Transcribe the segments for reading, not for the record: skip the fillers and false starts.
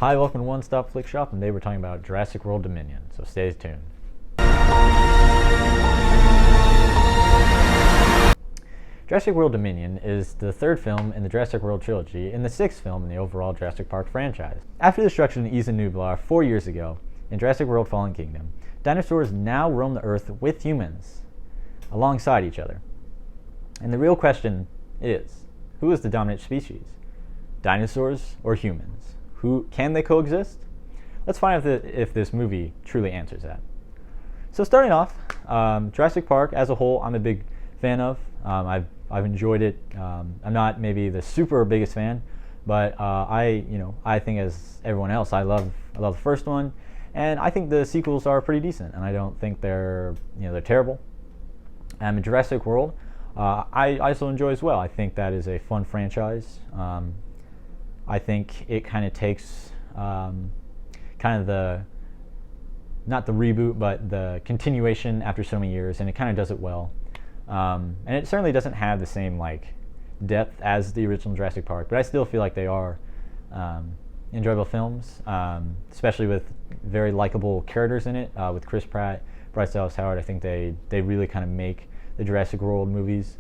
Hi, welcome to One Stop Flick Shop, and today we're talking about Jurassic World Dominion, so stay tuned. Jurassic World Dominion is the third film in the Jurassic World trilogy and the sixth film in the overall Jurassic Park franchise. After the destruction of Isla Nublar 4 years ago in Jurassic World Fallen Kingdom, dinosaurs now roam the Earth with humans alongside each other. And the real question is, who is the dominant species? Dinosaurs or humans? Can they coexist? Let's find out if this movie truly answers that. So starting off, Jurassic Park as a whole, I'm a big fan of. I've enjoyed it. I'm not maybe the super biggest fan, but I think as everyone else, I love the first one, and I think the sequels are pretty decent, and I don't think they're terrible. And Jurassic World, I also enjoy as well. I think that is a fun franchise. I think it kind of takes kind of not the reboot, but the continuation after so many years, and it kind of does it well. And it certainly doesn't have the same depth as the original Jurassic Park, but I still feel like they are enjoyable films, especially with very likable characters in it, with Chris Pratt, Bryce Dallas Howard. I think they really kind of make the Jurassic World movies.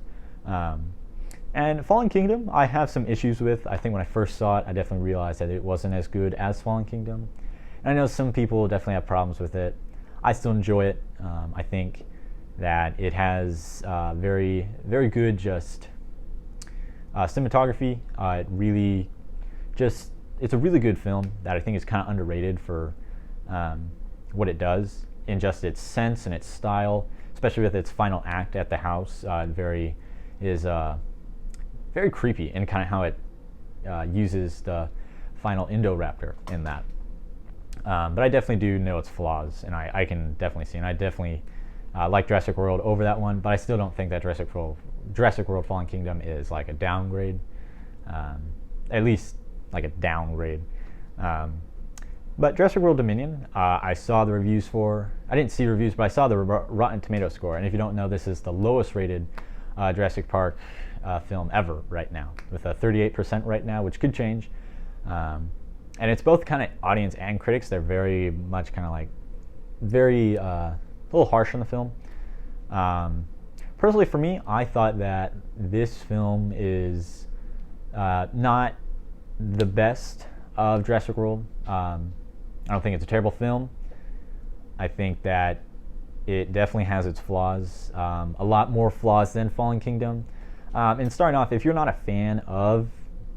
And Fallen Kingdom, I have some issues with. I think when I first saw it, I definitely realized that it wasn't as good as Fallen Kingdom. And I know some people definitely have problems with it. I still enjoy it. I think that it has very, very good cinematography. It's a really good film that I think is kind of underrated for what it does in just its sense and its style, especially with its final act at the house. Very creepy in kind of how it uses the final Indoraptor in that. But I definitely do know its flaws, and I can definitely see, and I definitely like Jurassic World over that one, but I still don't think that Jurassic World Fallen Kingdom is like a downgrade, at least like a downgrade. But Jurassic World Dominion, I saw the reviews for. I didn't see reviews, but I saw the Rotten Tomato score, and if you don't know, this is the lowest rated Jurassic Park film ever right now, with a 38% right now, which could change. And it's both kind of audience and critics. They're very much kind of very a little harsh on the film. Personally, for me, I thought that this film is not the best of Jurassic World. I don't think it's a terrible film. I think that it definitely has its flaws, a lot more flaws than Fallen Kingdom. And starting off, if you're not a fan of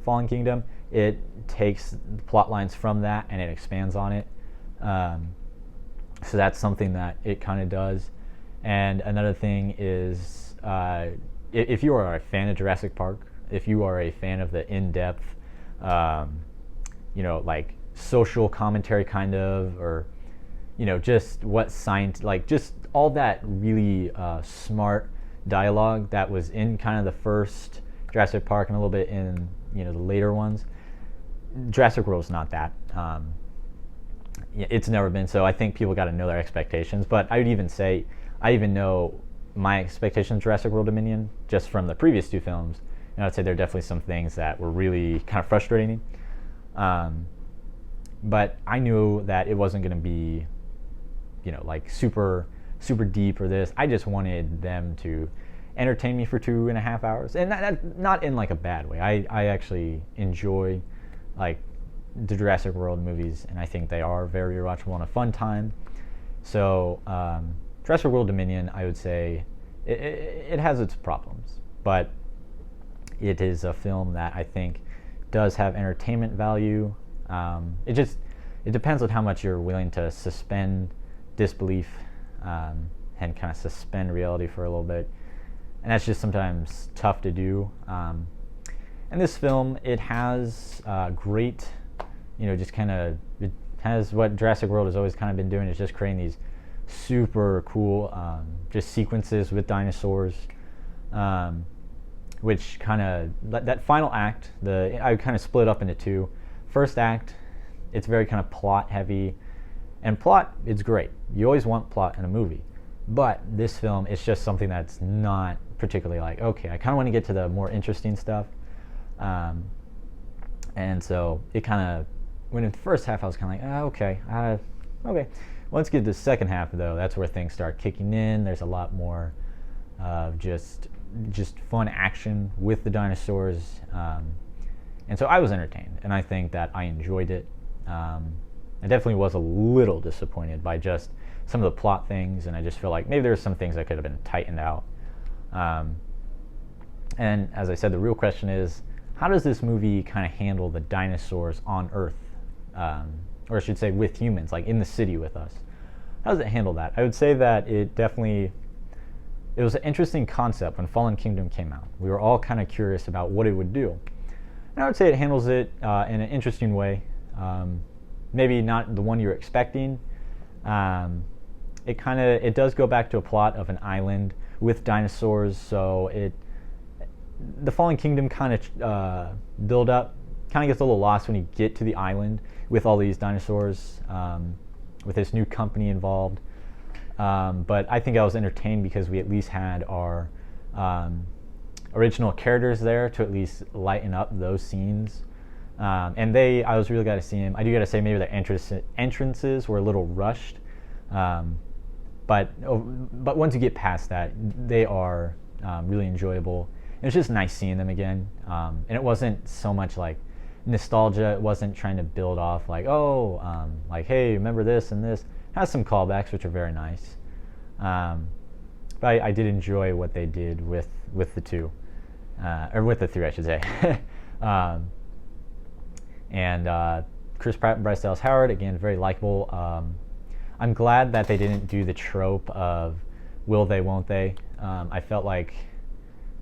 Fallen Kingdom, it takes the plot lines from that and it expands on it. So that's something that it kind of does. And another thing is, if you are a fan of Jurassic Park, if you are a fan of the in-depth, social commentary kind of, or just what science, just all that really smart dialogue that was in kind of the first Jurassic Park and a little bit in the later ones, Jurassic World's not that. It's never been. So I think people got to know their expectations. But I would even say, I even know my expectations of Jurassic World Dominion just from the previous two films. And I'd say there are definitely some things that were really kind of frustrating. But I knew that it wasn't going to be, super deep or this. I just wanted them to entertain me for 2.5 hours, and that not in a bad way. I actually enjoy the Jurassic World movies, and I think they are very rewatchable and a fun time. So Jurassic World Dominion, I would say it has its problems, but it is a film that I think does have entertainment value. It depends on how much you're willing to suspend disbelief and kind of suspend reality for a little bit, and that's just sometimes tough to do. And this film, it has great, it has what Jurassic World has always kind of been doing, is just creating these super cool just sequences with dinosaurs, which kind of, that final act, I kind of split up into two. First act, it's very kind of plot heavy, and plot, it's great. You always want plot in a movie, but this film, it's just something that's not particularly okay, I kind of want to get to the more interesting stuff. And so it kind of when in the first half I was kind of like, okay, okay. Once you get to the second half, though, that's where things start kicking in. There's a lot more just fun action with the dinosaurs, and so I was entertained, and I think that I enjoyed it. I definitely was a little disappointed by just some of the plot things, and I just feel like maybe there's some things that could have been tightened out. And as I said, the real question is, how does this movie kind of handle the dinosaurs on Earth? Or I should say with humans, like in the city with us. How does it handle that? I would say that it was an interesting concept when Fallen Kingdom came out. We were all kind of curious about what it would do. And I would say it handles it in an interesting way. Maybe not the one you're expecting. It does go back to a plot of an island with dinosaurs, so the Fallen Kingdom kind of build up kind of gets a little lost when you get to the island with all these dinosaurs, with this new company involved. But I think I was entertained because we at least had our original characters there to at least lighten up those scenes. And I was really glad to see him. I do got to say, maybe the entrances were a little rushed. But once you get past that, they are really enjoyable. It was just nice seeing them again. And it wasn't so much like nostalgia. It wasn't trying to build off like, like, hey, remember this and this. It has some callbacks, which are very nice. But I did enjoy what they did with the two, or with the three, I should say. And Chris Pratt and Bryce Dallas Howard, again, very likable. I'm glad that they didn't do the trope of will they, won't they. I felt like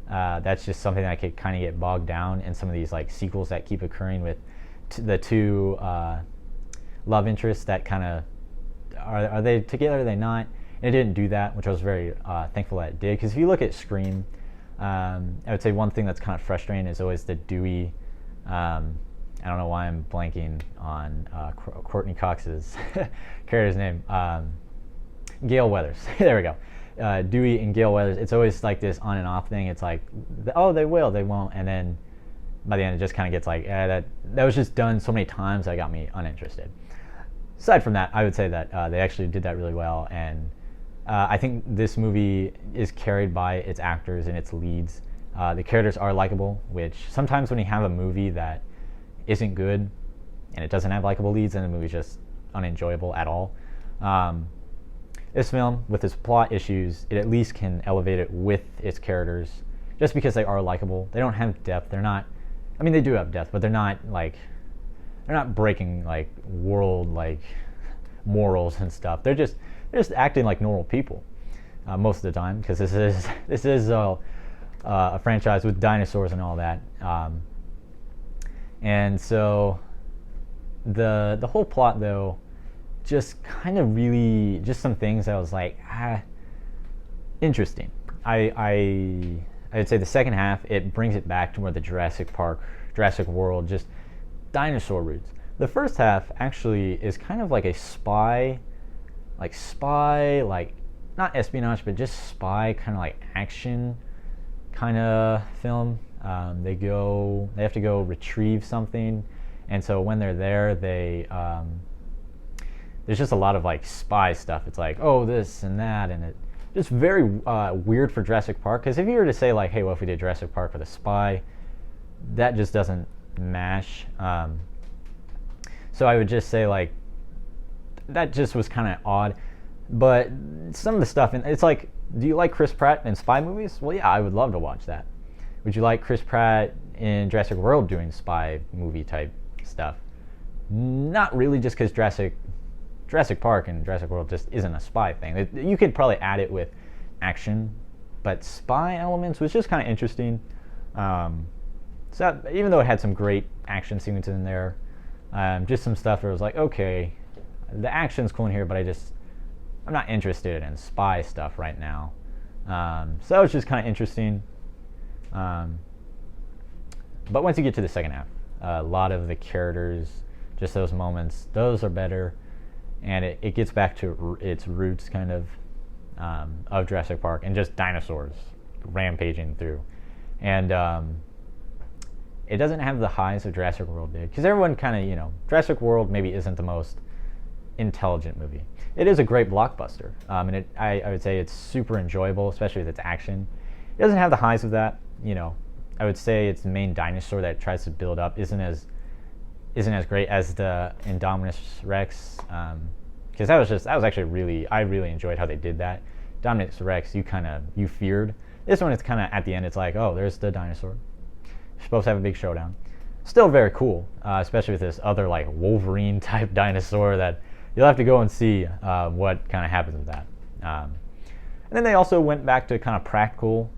that's just something that could kind of get bogged down in some of these like sequels that keep occurring with the two love interests that kind of are they together, are they not? And it didn't do that, which I was very thankful that it did. Because if you look at Scream, I would say one thing that's kind of frustrating is always the Dewey. I don't know why I'm blanking on Courtney Cox's character's name. Gale Weathers. There we go. Dewey and Gale Weathers. It's always like this on and off thing. It's like, oh, they will, they won't, and then by the end it just kind of gets like, that was just done so many times that got me uninterested. Aside from that, I would say that they actually did that really well, and I think this movie is carried by its actors and its leads. The characters are likable, which sometimes when you have a movie that isn't good and it doesn't have likable leads, then the movie's just unenjoyable at all. This film, with its plot issues, it at least can elevate it with its characters, just because they are likable. They don't have depth. They're not. I mean, they do have depth, but they're not breaking like world like morals and stuff. They're just acting like normal people most of the time, because this is a franchise with dinosaurs and all that. And so the whole plot, though, just kind of really just some things that I was like, interesting. I would say the second half, it brings it back to where the Jurassic Park, Jurassic World, just dinosaur roots. The first half actually is kind of like a spy, not espionage, but just spy kind of like action kind of film. They have to go retrieve something, and so when they're there, there's just a lot of like spy stuff. It's like, oh, this and that, and it just very weird for Jurassic Park. Because if you were to say like, hey, what if we did Jurassic Park with a spy, that just doesn't mash. So I would just say like that just was kind of odd. But some of the stuff, and it's like, do you like Chris Pratt in spy movies? Well, yeah, I would love to watch that. Would you like Chris Pratt in Jurassic World doing spy movie type stuff? Not really, just because Jurassic Park and Jurassic World just isn't a spy thing. You could probably add it with action, but spy elements was just kind of interesting. So even though it had some great action sequences in there, just some stuff where it was like, okay, the action's cool in here, but I'm not interested in spy stuff right now. So that was just kind of interesting. But once you get to the second half, a lot of the characters, just those moments, those are better, and it gets back to its roots kind of Jurassic Park and just dinosaurs rampaging through. And it doesn't have the highs of Jurassic World did, because everyone kind of, Jurassic World maybe isn't the most intelligent movie. It is a great blockbuster, and I would say it's super enjoyable, especially with its action. It doesn't have the highs of that. I would say its main dinosaur that it tries to build up isn't as great as the Indominus Rex, because that was actually I really enjoyed how they did that. Indominus Rex, you feared. This one, it's kind of at the end, it's like, oh, there's the dinosaur. You're supposed to have a big showdown. Still very cool, especially with this other like Wolverine type dinosaur that you'll have to go and see what kind of happens with that. And then they also went back to kind of practical.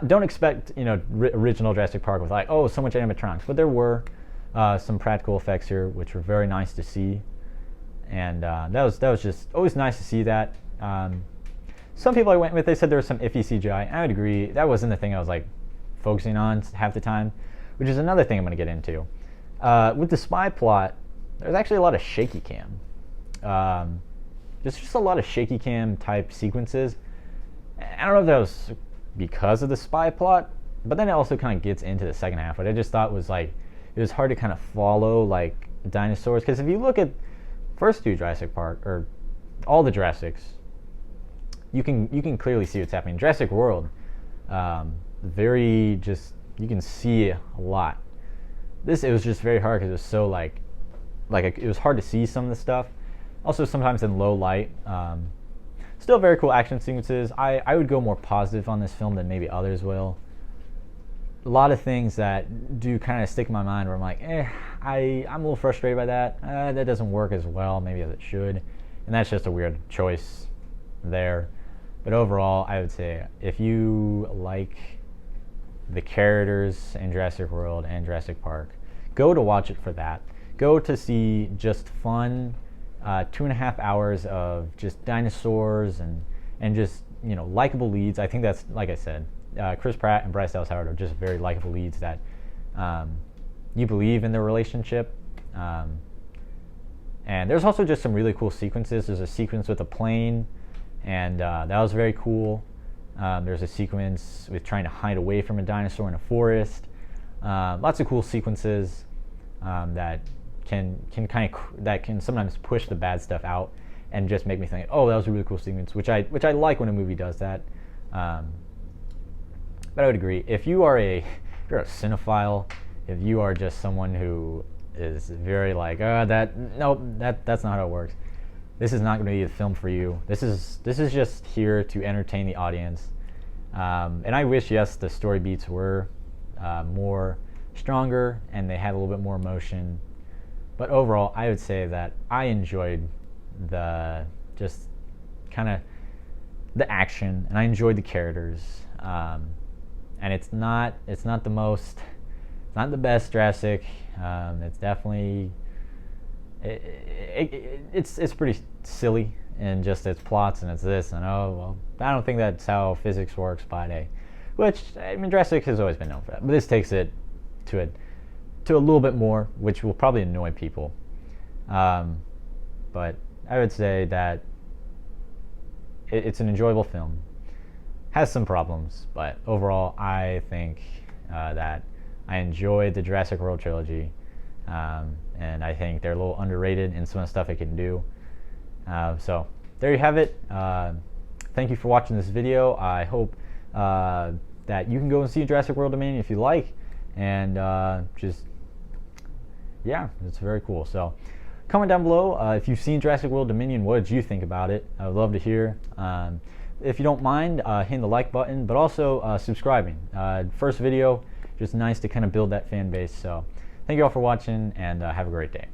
Don't expect original Jurassic Park with like, oh, so much animatronics, but there were some practical effects here, which were very nice to see, and that was just always nice to see that. Some people I went with, they said there was some iffy CGI. I would agree. That wasn't the thing I was like focusing on half the time, which is another thing I'm going to get into. With the spy plot, there's actually a lot of shaky cam. There's just a lot of shaky cam type sequences. I don't know if that was because of the spy plot, but then it also kind of gets into the second half. What I just thought was like, it was hard to kind of follow like dinosaurs, because if you look at first two Jurassic Park, or all the Jurassics, you can clearly see what's happening. Jurassic World, you can see a lot. It was just very hard because it was so it was hard to see some of the stuff. Also, sometimes in low light. Still very cool action sequences. I would go more positive on this film than maybe others will. A lot of things that do kind of stick in my mind where I'm like, I'm a little frustrated by that. That doesn't work as well maybe as it should. And that's just a weird choice there. But overall, I would say if you like the characters in Jurassic World and Jurassic Park, go to watch it for that. Go to see just fun 2.5 hours of just dinosaurs and just likable leads. I think that's, like I said, Chris Pratt and Bryce Dallas Howard are just very likable leads that you believe in their relationship. And there's also just some really cool sequences. There's a sequence with a plane, and that was very cool. There's a sequence with trying to hide away from a dinosaur in a forest. Lots of cool sequences that can sometimes push the bad stuff out and just make me think, oh, that was a really cool sequence, which I like when a movie does that. But I would agree, if you're a cinephile, if you are just someone who is very like, that's not how it works, this is not going to be the film for you. This is just here to entertain the audience. And I wish, yes, the story beats were more stronger and they had a little bit more emotion. But overall, I would say that I enjoyed the action, and I enjoyed the characters. And it's not the best Jurassic. It's definitely it's pretty silly in just its plots and it's this and I don't think that's how physics works, but which I mean, Jurassic has always been known for that, but this takes it to a little bit more, which will probably annoy people. But I would say that it's an enjoyable film. Has some problems, but overall I think that I enjoyed the Jurassic World trilogy, and I think they're a little underrated in some of the stuff it can do. So there you have it. Thank you for watching this video. I hope that you can go and see Jurassic World Dominion if you like, and it's very cool. So comment down below if you've seen Jurassic World Dominion. What did you think about it? I would love to hear. If you don't mind, hitting the like button, but also subscribing. First video, just nice to kind of build that fan base. So thank you all for watching, and have a great day.